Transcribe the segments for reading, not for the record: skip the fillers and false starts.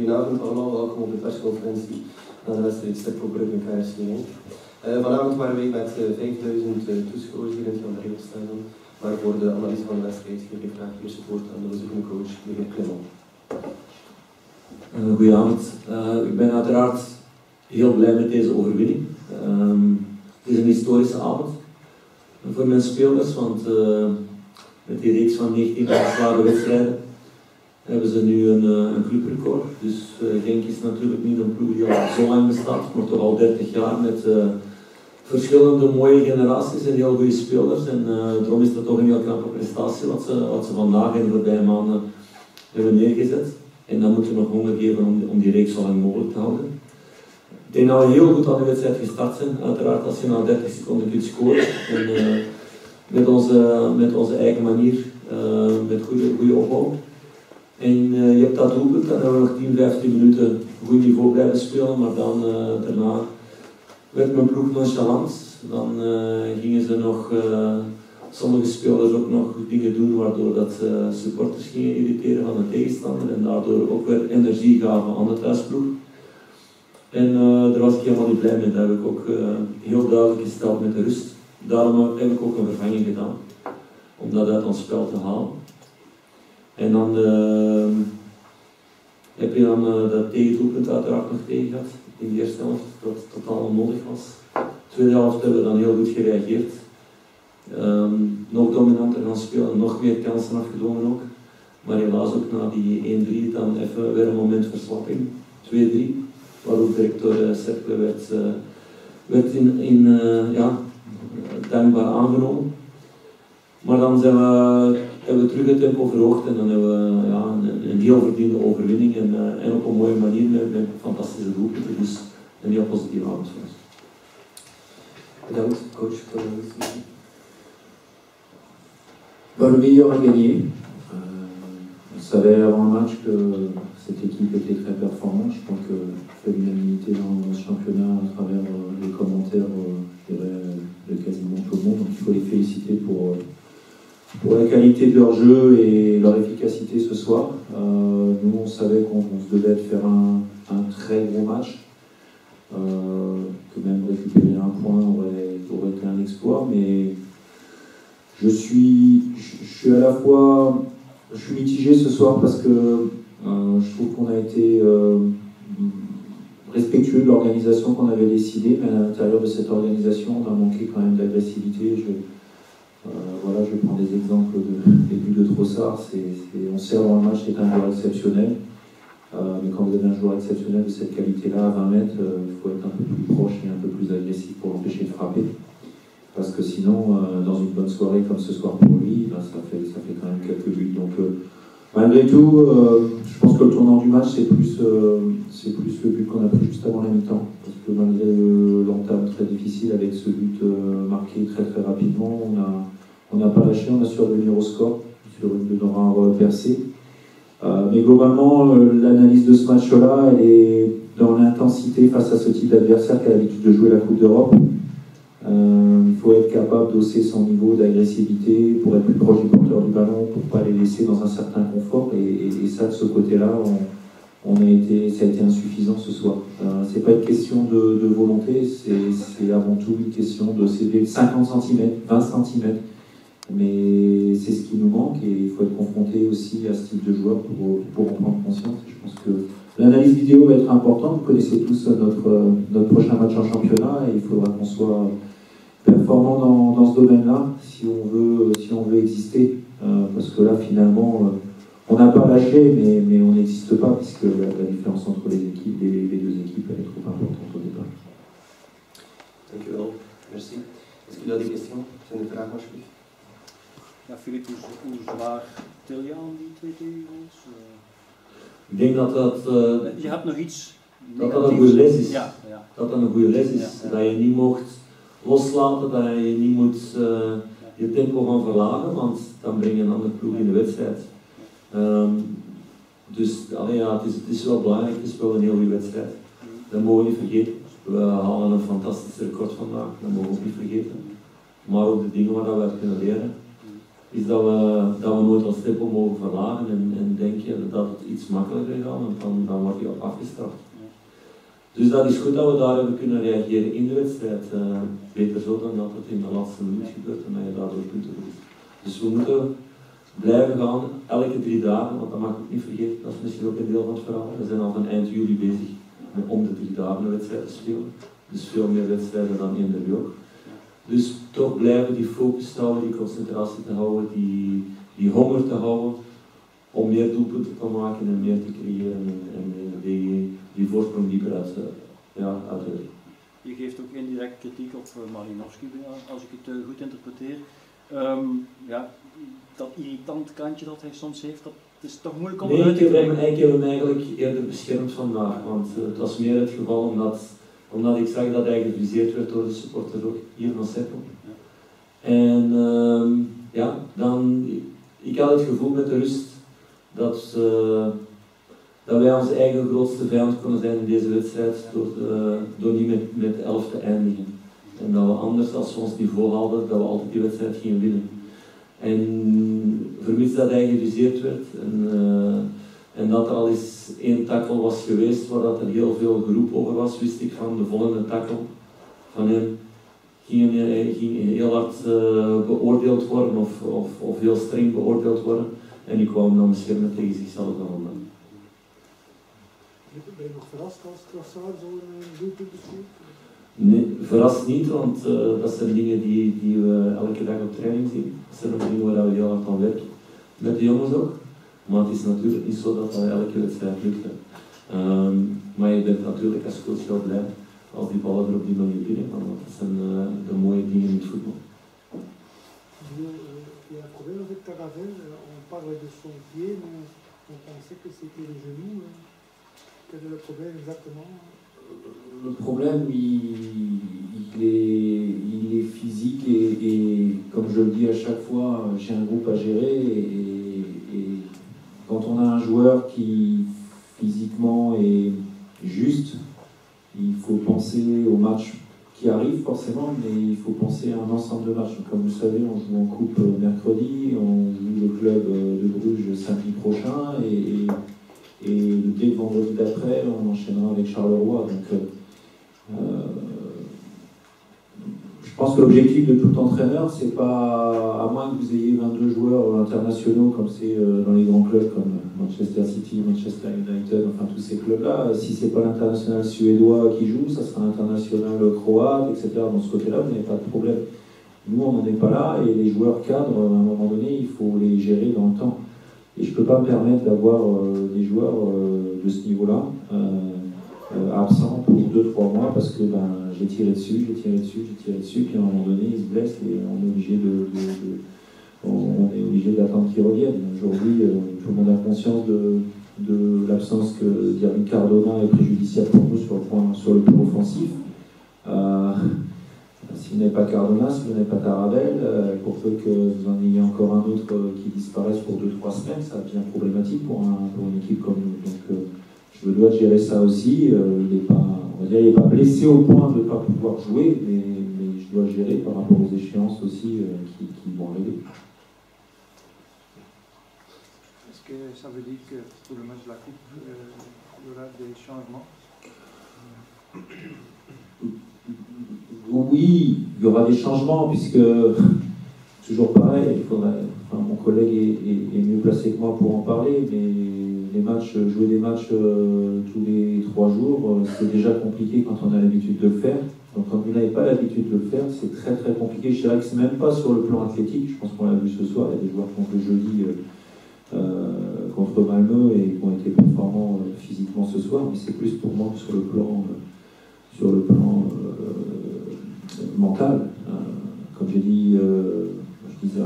Goedenavond allemaal, welkom op de persconferentie na de wedstrijd Stekpel Brugge KRC Genk. Vanavond waren wij met 5000 toeschouwers hier in het Jan Bregelstadion, maar voor de analyse van de wedstrijd geef ik graag eerst het woord aan de coach, de heer Clement. Goedenavond. Ik ben uiteraard heel blij met deze overwinning. Het is een historische avond voor mijn spelers, want met die reeks van 19 geslagen wedstrijden hebben ze nu een clubrecord. Dus Genk is natuurlijk niet een ploeg die al zo lang bestaat, maar toch al 30 jaar met verschillende mooie generaties en heel goede spelers. En daarom is dat toch een heel knappe prestatie wat ze vandaag in de voorbije maanden hebben neergezet. En dan moeten we nog honger geven om die reeks zo lang mogelijk te houden. Ik denk dat we heel goed aan de wedstrijd gestart zijn. Uiteraard als je na 30 seconden kunt scoren. En, met onze eigen manier, met goede opbouw. En je hebt dat doelpunt, dan hebben we nog 10, 15 minuten goed niveau blijven spelen, maar dan daarna werd mijn ploeg nonchalant. Dan gingen ze nog, sommige spelers ook nog dingen doen waardoor dat supporters gingen irriteren van de tegenstander en daardoor ook weer energie gaven aan de thuisploeg. En daar was ik helemaal niet blij mee, dat heb ik ook heel duidelijk gesteld met de rust. Daarom heb ik ook een vervanging gedaan, om dat uit ons spel te halen. En dan heb je dan dat tegendoelpunt uiteraard nog tegen gehad, in de eerste helft, dat totaal onnodig was. De tweede helft hebben we dan heel goed gereageerd. Nog dominanter gaan spelen, nog meer kansen afgedwongen ook. Maar helaas ook na die 1-3 dan even weer een moment verslapping, 2-3. Waarop direct door Cercle werd dankbaar aangenomen. Maar dan hebben we terug het tempo verhoogd en dan hebben we een heel verdiende overwinning en op een mooie manier met fantastische doelpunten. Dus een heel positieve avond voor ons. Bedankt, coach. Le meilleur a gagné. On savait avant le match que cette équipe était très performante. Je pense qu'il fait l'unanimité dans ce championnat à travers les commentaires, je dirais, de quasiment tout le monde. Donc il faut les féliciter pour la qualité de leur jeu et leur efficacité ce soir. Nous, on savait qu'on se devait de faire un très gros match. Que même récupérer un point aurait été un exploit, mais je suis à la fois, je suis mitigé ce soir parce que je trouve qu'on a été respectueux de l'organisation qu'on avait décidée, mais à l'intérieur de cette organisation, on a manqué quand même d'agressivité. Voilà, je vais prendre des exemples des buts de Trossard. On sait avant le match c'est un joueur exceptionnel, mais quand vous avez un joueur exceptionnel de cette qualité-là à 20 mètres, il faut être un peu plus proche et un peu plus agressif pour l'empêcher de frapper. Parce que sinon, dans une bonne soirée comme ce soir pour lui, ça fait quand même quelques buts. Donc malgré tout, je pense que le tournant du match, c'est plus le but qu'on a pris juste avant la mi-temps. Parce que malgré l'entame très difficile avec ce but marqué très très rapidement, on n'a pas lâché, on a su revenir au score sur une de nos rares percées. Mais globalement, l'analyse de ce match-là, elle est dans l'intensité face à ce type d'adversaire qui a l'habitude de jouer la Coupe d'Europe. Il faut être capable d'hausser son niveau d'agressivité pour être plus proche du porteur du ballon, pour ne pas les laisser dans un certain confort. Et ça, de ce côté-là, ça a été insuffisant ce soir. C'est pas une question de volonté, c'est avant tout une question de céder 50 cm, 20 cm. Mais c'est ce qui nous manque et il faut être confronté aussi à ce type de joueur pour en prendre conscience. Je pense que l'analyse vidéo va être importante. Vous connaissez tous notre prochain match en championnat et il faudra qu'on soit performant dans ce domaine-là si on veut exister. Parce que là, finalement, on n'a pas lâché, mais on n'existe pas puisque la différence entre les équipes, les deux équipes, elle est trop importante au départ. Dankjewel. Merci. Est-ce qu'il y a des questions? Zijn er vragen alsjeblieft? Ja, Filip, hoe zwaar til je aan die 2 tegengoals? Ik denk dat Je hebt nog iets dat een goede les is. Ja. Dat dat een goede les is. Ja. Dat je niet mocht loslaten, dat je niet moet je tempo gaan verlagen, want dan breng je een andere ploeg in de wedstrijd. Dus het is wel belangrijk, het is wel een heel goede wedstrijd. Dat mogen we niet vergeten. We halen een fantastisch record vandaag, dat mogen we ook niet vergeten. Maar ook de dingen waar we uit kunnen leren. is dat we nooit ons tempo mogen verlagen en denken dat het iets makkelijker gaat, want dan wordt hij op afgestraft. Dus dat is goed dat we daar hebben kunnen reageren in de wedstrijd. Beter zo dan dat het in de laatste minuut gebeurt en dat je daardoor punten verliest. Dus we moeten blijven gaan, elke 3 dagen, want dat mag ik ook niet vergeten, dat is misschien ook een deel van het verhaal. We zijn al van eind juli bezig om de 3 dagen een wedstrijd te spelen. Dus veel meer wedstrijden dan in de ook. Dus toch blijven die focus te houden, die concentratie te houden, die honger te houden om meer doelpunten te maken en meer te creëren en die voorsprong dieper uit te leggen. Je geeft ook indirect kritiek op Malinowski, als ik het goed interpreteer. Ja, dat irritant kantje dat hij soms heeft, dat is toch moeilijk om uit te krijgen. Ik heb hem eigenlijk eerder beschermd vandaag, want het was meer het geval omdat ik zag dat hij geviseerd werd door de supporters ook hier van Cerkel. Ja. En ik had het gevoel met de rust dat wij onze eigen grootste vijand konden zijn in deze wedstrijd door niet met 11 te eindigen. En dat we anders, als we ons niveau hadden, dat we altijd die wedstrijd gingen winnen. En vermits dat hij geviseerd werd en dat er al eens 1 tackle was geweest waar dat er heel veel geroep over was, wist ik van de volgende tackle van hem ging heel hard beoordeeld worden of heel streng beoordeeld worden. En ik kwam dan beschermen tegen zichzelf aan. Ben je nog verrast als Trossard zo'n doelpunt bestuurt? Nee, verrast niet, want dat zijn dingen die we elke dag op training zien. Dat zijn ook dingen waar we heel hard aan werken. Met de jongens ook. Maar het is natuurlijk niet zo dat elke wedstrijd lukt. Maar je bent natuurlijk als coach heel blij als die ballen er op die manier binnen gaan. Want dat zijn de mooie dingen in het voetbal. Il y a un problème avec Taravel, on parle de son pied, mais on pensait que c'était le genou. Quel est le problème exactement? Le problème, il est physique et comme je le dis à chaque fois, j'ai un groupe à gérer et quand on a un joueur qui physiquement est juste, il faut penser au match qui arrive forcément, mais il faut penser à un ensemble de matchs. Comme vous savez, on joue en coupe mercredi, on joue le club de Bruges samedi prochain et dès le vendredi d'après, on enchaînera avec Charleroi. Donc, je pense que l'objectif de tout entraîneur, c'est pas, à moins que vous ayez 22 joueurs internationaux comme c'est dans les grands clubs comme Manchester City, Manchester United, enfin tous ces clubs-là, si c'est pas l'international suédois qui joue, ça sera l'international croate, etc. Dans ce côté-là, vous n'avez pas de problème. Nous, on n'en est pas là et les joueurs cadres, à un moment donné, il faut les gérer dans le temps. Et je ne peux pas me permettre d'avoir des joueurs de ce niveau-là absents pour 2-3 mois parce que j'ai tiré dessus, puis à un moment donné, ils se blessent et on est obligé d'attendre qu'ils reviennent. Aujourd'hui, tout le monde a conscience de l'absence que Diarry Cardona est préjudiciable pour nous sur le plan offensif. Si vous n'avez pas Cardona, si vous n'avez pas Taravel, pour peu que vous en ayez encore un autre qui disparaisse pour 2-3 semaines, ça devient problématique pour une équipe comme nous. Donc je me dois de gérer ça aussi. Il n'est pas blessé au point de ne pas pouvoir jouer, mais je dois gérer par rapport aux échéances aussi qui vont arriver. Est-ce que ça veut dire que pour le match de la Coupe, il y aura des changements? Oui, il y aura des changements puisque, toujours pareil, mon collègue est mieux placé que moi pour en parler, mais jouer des matchs tous les 3 jours, c'est déjà compliqué quand on a l'habitude de le faire. Donc quand vous n'avez pas l'habitude de le faire, c'est très très compliqué. Je dirais que c'est même pas sur le plan athlétique, je pense qu'on l'a vu ce soir, il y a des joueurs qui ont joué jeudi contre Malmö et qui ont été performants physiquement ce soir, mais c'est plus pour moi sur le plan mental. Comme j'ai dit,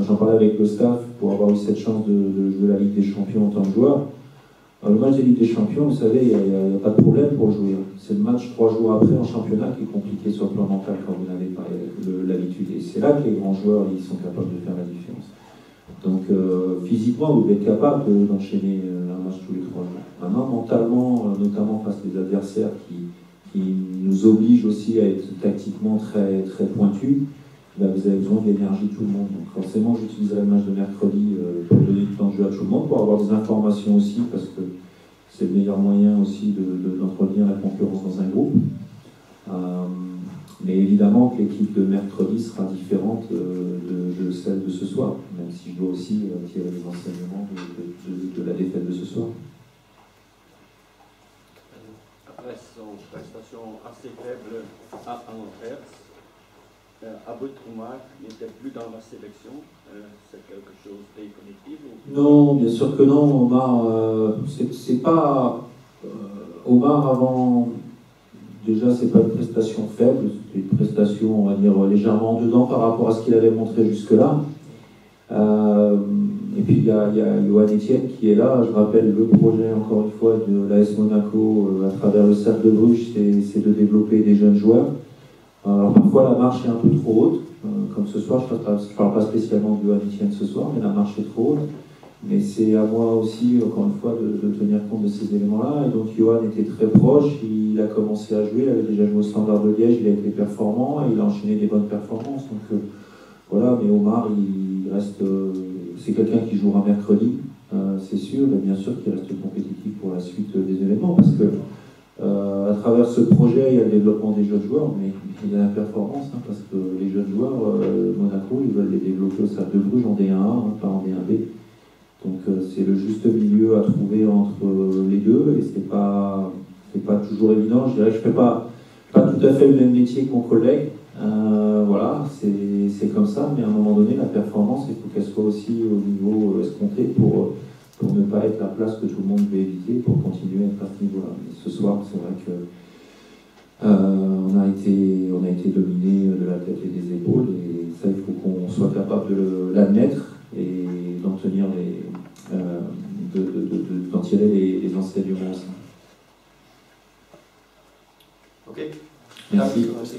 j'en parlais avec le staff pour avoir eu cette chance de jouer la Ligue des Champions en tant que joueur. Le match de Ligue des Champions, vous savez, il n'y a pas de problème pour jouer. C'est le match 3 jours après en championnat qui est compliqué sur le plan mental quand vous n'avez pas l'habitude. Et c'est là que les grands joueurs ils sont capables de faire la différence. Donc physiquement, vous devez être capable d'enchaîner un match tous les 3 jours. Maintenant, mentalement, notamment face à des adversaires qui nous obligent aussi à être tactiquement très, très pointus, ben, vous avez besoin de l'énergie de tout le monde. Donc forcément, j'utiliserai le match de mercredi pour donner du temps de jeu à tout le monde, pour avoir des informations aussi, parce que c'est le meilleur moyen aussi d'entretenir la concurrence dans un groupe. Mais évidemment que l'équipe de mercredi sera différente de celle de ce soir, même si je dois aussi tirer les enseignements de la défaite de ce soir. Après son prestation assez faible à Anvers, Aboud Oumar n'était plus dans la sélection. C'est quelque chose de définitif ou... Non, bien sûr que non. Omar, c'est pas... Omar, avant... Déjà, c'est pas une prestation faible, c'est une prestation, on va dire, légèrement en dedans par rapport à ce qu'il avait montré jusque-là. Et puis, il y a Johan Etienne qui est là. Je rappelle le projet, encore une fois, de l'AS Monaco à travers le Cercle de Bruges, c'est de développer des jeunes joueurs. Alors, parfois, la marche est un peu trop haute. Comme ce soir, je ne parle pas spécialement de Johan Etienne ce soir, mais la marche est trop haute. Mais c'est à moi aussi, encore une fois, de tenir compte de ces éléments-là. Et donc, Johan était très proche, il a commencé à jouer, il avait déjà joué au Standard de Liège, il a été performant, et il a enchaîné des bonnes performances. Donc, voilà, mais Omar, il reste... c'est quelqu'un qui jouera mercredi, c'est sûr, et bien sûr qu'il reste compétitif pour la suite des événements, parce que à travers ce projet, il y a le développement des jeunes joueurs, mais il y a la performance, parce que les jeunes joueurs, Monaco, ils veulent les développer au Cercle de Bruges en D1A, pas en D1B. Donc c'est le juste milieu à trouver entre les deux, et c'est pas toujours évident. Je dirais que je fais pas tout à fait le même métier que mon collègue. Voilà, c'est comme ça, mais à un moment donné, la performance, il faut qu'elle soit aussi au niveau escompté pour ne pas être la place que tout le monde veut éviter, pour continuer à être à ce niveau-là. Mais ce soir, c'est vrai que on a été dominé de la tête et des épaules, et ça, il faut qu'on soit capable de l'admettre et d'en tenir d'en tirer les enseignements aussi. Ok. Merci. Merci.